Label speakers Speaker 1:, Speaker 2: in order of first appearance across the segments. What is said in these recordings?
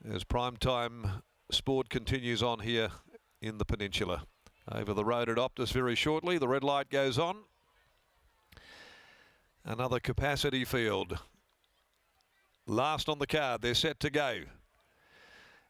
Speaker 1: as primetime sport continues on here in the Peninsula. Over the road at Optus very shortly. The red light goes on. Another capacity field. Last on the card. They're set to go.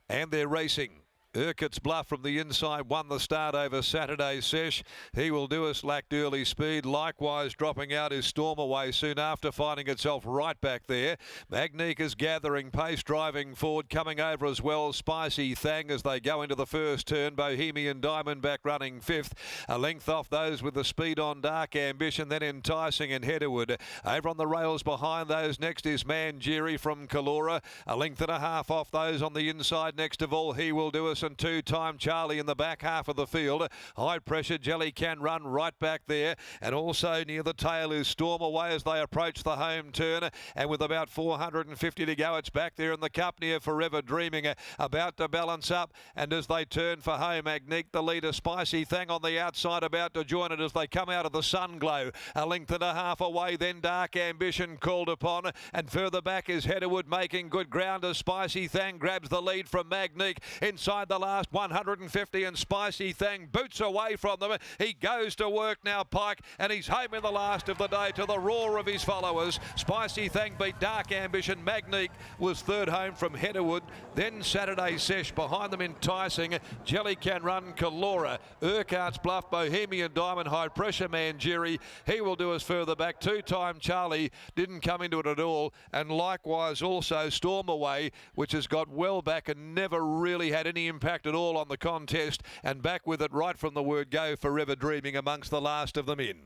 Speaker 1: And they're racing. Urquhart's Bluff from the inside won the start over Saturday's sesh. He will do us, lacked early speed. Likewise, dropping out is Storm Away soon after, finding itself right back there. Magnique is gathering pace, driving forward, coming over as well. Spicy Thang as they go into the first turn. Bohemian Diamondback running fifth. A length off those with the speed on Dark Ambition, then Enticing and Headerwood. Over on the rails behind those next is Manjeri from Kalora. A length and a half off those on the inside. Next of all, He Will Do Us and Two-Time Charlie in the back half of the field. High pressure Jelly Can Run right back there, and also near the tail is Storm Away as they approach the home turn, and with about 450 to go, it's back there in the cup near Forever Dreaming, about to balance up, and as they turn for home, Magnique the leader, Spicy Thang on the outside about to join it as they come out of the sun glow. A length and a half away, then Dark Ambition called upon, and further back is Headerwood making good ground as Spicy Thang grabs the lead from Magnique inside the last 150, and Spicy Thang boots away from them. He goes to work now, Pike, and he's home in the last of the day to the roar of his followers. Spicy Thang beat Dark Ambition. Magnique was third home from Headerwood. Then Saturday's sesh behind them, Enticing, Jelly Can Run, Kalora, Urquhart's Bluff, Bohemian Diamond, High Pressure Manjeri. He Will Do Us further back. Two-Time Charlie didn't come into it at all, and likewise also Storm Away, which has got well back and never really had any impact at all on the contest, and back with it right from the word go. Forever Dreaming amongst the last of them in.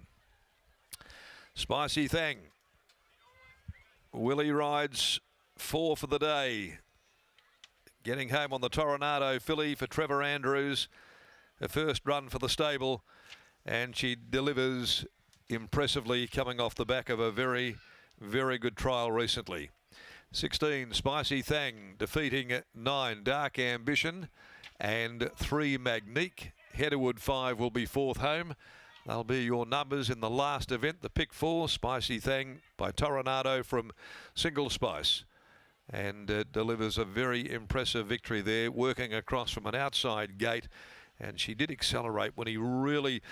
Speaker 1: Spicy Thang. Willie rides 4 for the day. Getting home on the Toronado filly for Trevor Andrews. Her first run for the stable, and she delivers impressively, coming off the back of a very, very good trial recently. 16, Spicy Thang, defeating 9, Dark Ambition, and 3, Magnique. Headerwood 5 will be fourth home. They'll be your numbers in the last event, the pick 4, Spicy Thang by Toronado from Single Spice. And delivers a very impressive victory there, working across from an outside gate. And she did accelerate when he really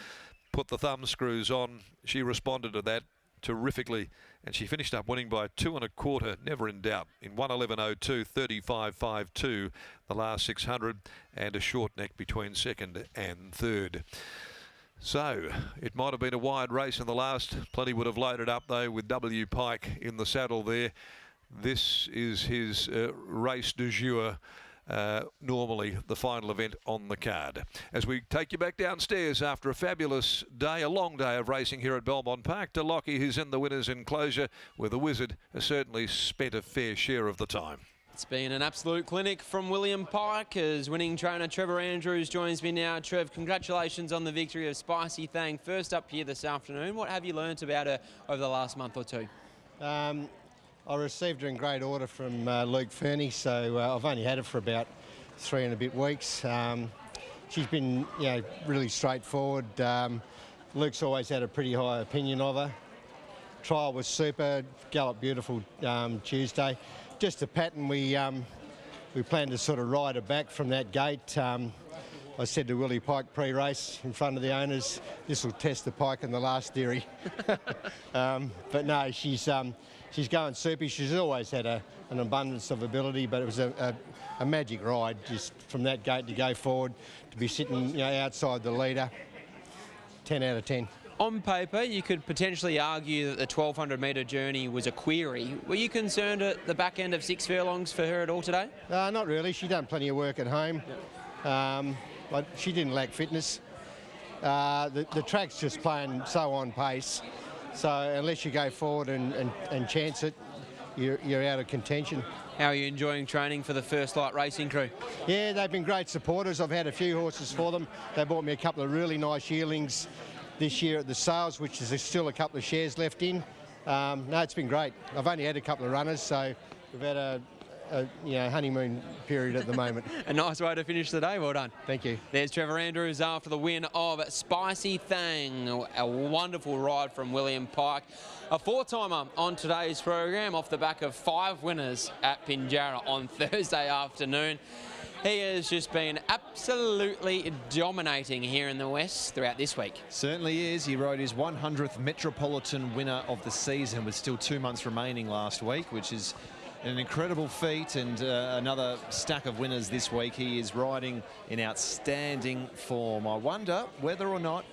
Speaker 1: put the thumb screws on. She responded to that terrifically, and she finished up winning by 2 1/4, never in doubt, in 1:11.02, 35.52 the last 600, and a short neck between second and third. So it might have been a wide race in the last. Plenty would have loaded up though with W. Pike in the saddle there. This is his race du jour. Normally the final event on the card. As we take you back downstairs after a fabulous day, a long day of racing here at Belmont Park, to Lockie, who's in the winner's enclosure, where the Wizard has certainly spent a fair share of the time.
Speaker 2: It's been an absolute clinic from William Pike as winning trainer Trevor Andrews joins me now. Trev, congratulations on the victory of Spicy Thang, first up here this afternoon. What have you learnt about her over the last month or two?
Speaker 3: I received her in great order from Luke Fernie, so I've only had her for about 3 and a bit weeks. She's been, really straightforward. Luke's always had a pretty high opinion of her. Trial was super, galloped beautiful Tuesday. Just a pattern we plan to sort of ride her back from that gate. I said to Willie Pike pre-race in front of the owners, this will test the Pike in the last dairy. But no, she's going super. She's always had an abundance of ability, but it was a magic ride just from that gate to go forward, to be sitting outside the leader. 10 out of 10.
Speaker 2: On paper, you could potentially argue that the 1,200 metre journey was a query. Were you concerned at the back end of 6 furlongs for her at all today?
Speaker 3: Not really. She's done plenty of work at home. Yep. But she didn't lack fitness. The track's just playing so on pace. So unless you go forward and chance it, you're out of contention.
Speaker 2: How are you enjoying training for the First Light Racing crew?
Speaker 3: Yeah, they've been great supporters. I've had a few horses for them. They bought me a couple of really nice yearlings this year at the sales, which is still a couple of shares left in. No, it's been great. I've only had a couple of runners, so we've had honeymoon period at the moment.
Speaker 2: A nice way to finish the day. Well done.
Speaker 3: Thank you.
Speaker 2: There's Trevor Andrews after the win of Spicy Thang. A wonderful ride from William Pike. A four-timer on today's program off the back of 5 winners at Pinjarra on Thursday afternoon. He has just been absolutely dominating here in the West throughout this week.
Speaker 4: Certainly is. He rode his 100th Metropolitan winner of the season with still 2 months remaining last week, which is an incredible feat, and another stack of winners this week. He is riding in outstanding form. I wonder whether or not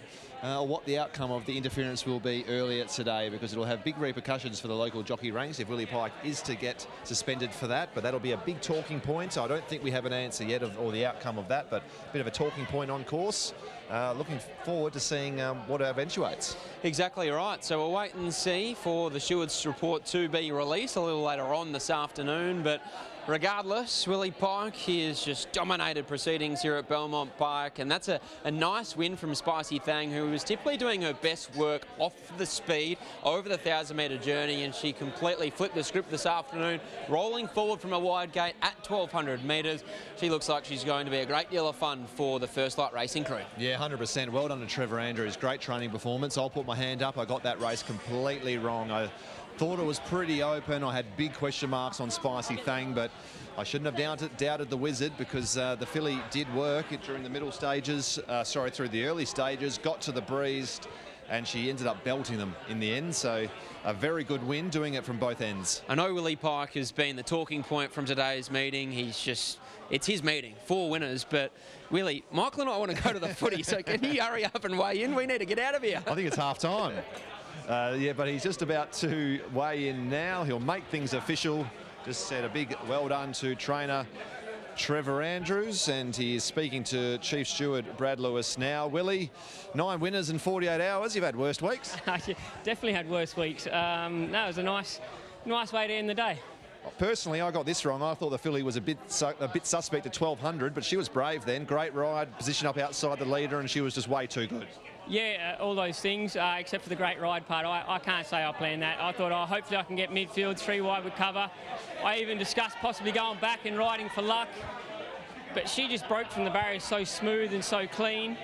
Speaker 4: what the outcome of the interference will be earlier today, because it'll have big repercussions for the local jockey ranks if Willie Pike is to get suspended for that. But that'll be a big talking point. I don't think we have an answer yet or the outcome of that, but a bit of a talking point on course. Looking forward to seeing what eventuates.
Speaker 2: Exactly right. So we'll wait and see for the Stewards report to be released a little later on this afternoon. But regardless, Willie Pike, he has just dominated proceedings here at Belmont Park, and that's a nice win from Spicy Thang, who was typically doing her best work off the speed over the 1,000-metre journey, and she completely flipped the script this afternoon, rolling forward from a wide gate at 1,200 metres. She looks like she's going to be a great deal of fun for the First Light Racing crew.
Speaker 4: Yeah, 100%. Well done to Trevor Andrews. Great training performance. I'll put my hand up. I got that race completely wrong. I thought it was pretty open. I had big question marks on Spicy Thang, but I shouldn't have doubted the Wizard, because the filly did work during the middle stages, through the early stages, got to the breeze, and she ended up belting them in the end. So a very good win, doing it from both ends.
Speaker 2: I know Willie Pike has been the talking point from today's meeting. It's his meeting, 4 winners, but Willie, Michael and I want to go to the footy, so can you hurry up and weigh in? We need to get out of here.
Speaker 4: I think it's half time. Yeah, but he's just about to weigh in now. He'll make things official. Just said a big well done to trainer Trevor Andrews, and he is speaking to Chief Steward Brad Lewis now. Willie, 9 winners in 48 hours. You've had worse weeks.
Speaker 5: Definitely had worse weeks. No, it was a nice way to end the day.
Speaker 4: Personally, I got this wrong. I thought the filly was a bit suspect at 1,200, but she was brave then. Great ride, position up outside the leader, and she was just way too good.
Speaker 5: Yeah, all those things, except for the great ride part. I can't say I planned that. I thought, hopefully I can get midfield, 3 wide with cover. I even discussed possibly going back and riding for luck, but she just broke from the barrier so smooth and so clean.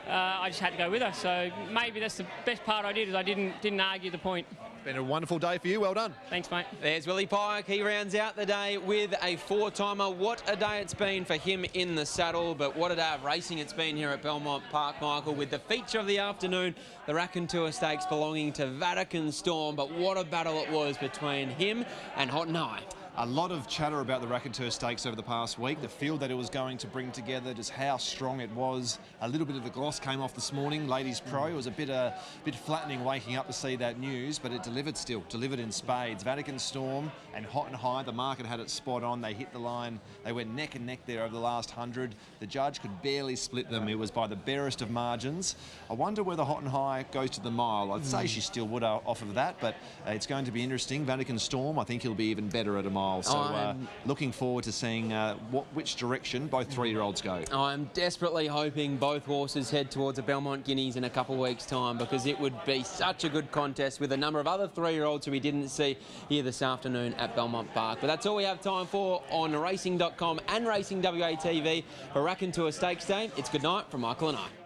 Speaker 5: I just had to go with her. So maybe that's the best part I did, is I didn't argue the point.
Speaker 4: Been a wonderful day for you. Well done.
Speaker 5: Thanks, mate.
Speaker 2: There's Willie Pike. He rounds out the day with a 4-timer. What a day it's been for him in the saddle, but what a day of racing it's been here at Belmont Park, Michael, with the feature of the afternoon, the Raconteur Stakes belonging to Vatican Storm. But what a battle it was between him and Hot and High.
Speaker 4: A lot of chatter about the Raconteur Stakes over the past week, the field that it was going to bring together, just how strong it was. A little bit of the gloss came off this morning. Ladies Pro, it was a bit flattening waking up to see that news, but it delivered in spades. Vatican Storm and Hot and High, the market had it spot on. They hit the line. They went neck and neck there over the last 100. The judge could barely split them. It was by the barest of margins. I wonder whether Hot and High goes to the mile. I'd say she still would off of that, but it's going to be interesting. Vatican Storm, I think he'll be even better at a mile. So looking forward to seeing which direction both 3-year-olds go. I'm
Speaker 2: desperately hoping both horses head towards a Belmont Guineas in a couple of weeks' time, because it would be such a good contest with a number of other 3-year-olds who we didn't see here this afternoon at Belmont Park. But that's all we have time for on racing.com and Racing WA TV for Raconteur Stakes Day. It's good night from Michael and I.